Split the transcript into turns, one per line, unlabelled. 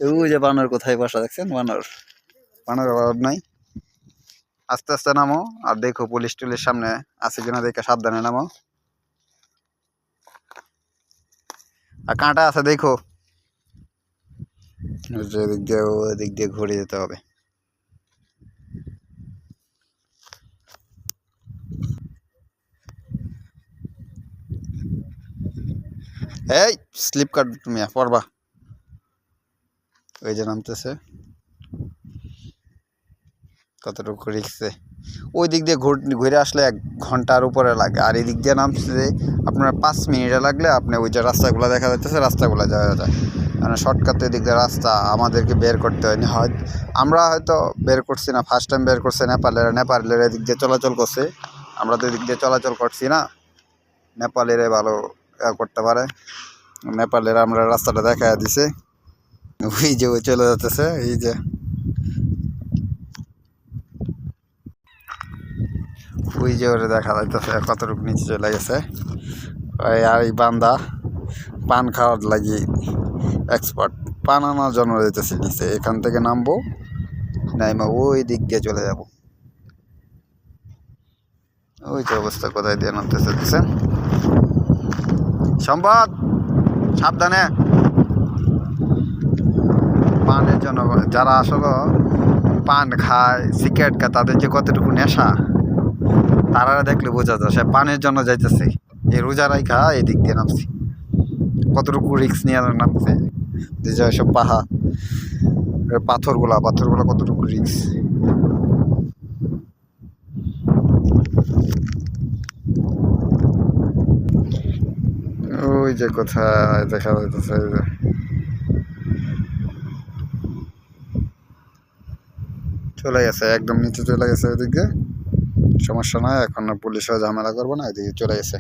ওই যে বানর কোথায় বসা দেখছেন, বানর বানর অভাব নাই। আস্তে আস্তে নামো, আর দেখো পুলিশ টুলিশ সামনে আছে কিনা দেখে সাবধানে নামো। আর কাঁটা আছে দেখো, এদিক দিয়ে ওদিক দিয়ে ঘুরে যেতে হবে। এই স্লিপ কাট তুমি পড়বা। ওই যে নামতেছে, কতটুকু রিক্সে। ওই দিক দিয়ে ঘুরে আসলে 1 ঘন্টার উপরে লাগে, আর এই দিক দিয়ে নামছে আপনার 5 মিনিটে লাগলে আপনি ওই যে রাস্তাগুলো দেখা যাচ্ছে রাস্তাগুলো যাওয়া যায়। মানে শর্টকাট এদিক দিয়ে রাস্তা আমাদেরকে বের করতে হয়নি, আমরা হয়তো বের করছি না, ফার্স্ট টাইম বের করছে নেপালের এদিক দিয়ে চলাচল করছে, আমরা তো এদিক দিয়ে চলাচল করছি না। নেপালের ভালো করতে পারে, নেপালের আমরা রাস্তাটা দেখা দিছে। ওই যে ওই চলে যাচ্ছে, এই যে ওই যে ওরে দেখা যাইতেছে কতটুকু নিচে চলে গেছে। আর এই বান্দা পান খাওয়ার লাগি এক্সপার্ট, পান আনার জন্য যেতেছে নিচে। এখান থেকে নামবো, নাইমা ওই দিক দিয়ে চলে যাব। ওই যে অবস্থা, কোথায় দিয়ে নামতেছে দেখছেন। সম্পদ সাবধানে। পানের জন্য যারা আসলে পান খায় সিগারেট খায় তাদের যে কতটুকু নেশা তারা দেখলে বোঝা যায়। সে পানের জন্য যাইতেছে, এই রোজারাই খা এদিক দিয়ে নামছি। কতটুকু রিক্স নিয়ে নামছে, যে সব পাথরগুলা কতটুকু রিক্স। ওই যে কোথায় দেখা যাইতেছে, চলে গেছে একদম নিচে চলে গেছে। ওইদিকে সমস্যা নয়, এখন পুলিশও ঝামেলা করবো না, এদিকে চলে গেছে।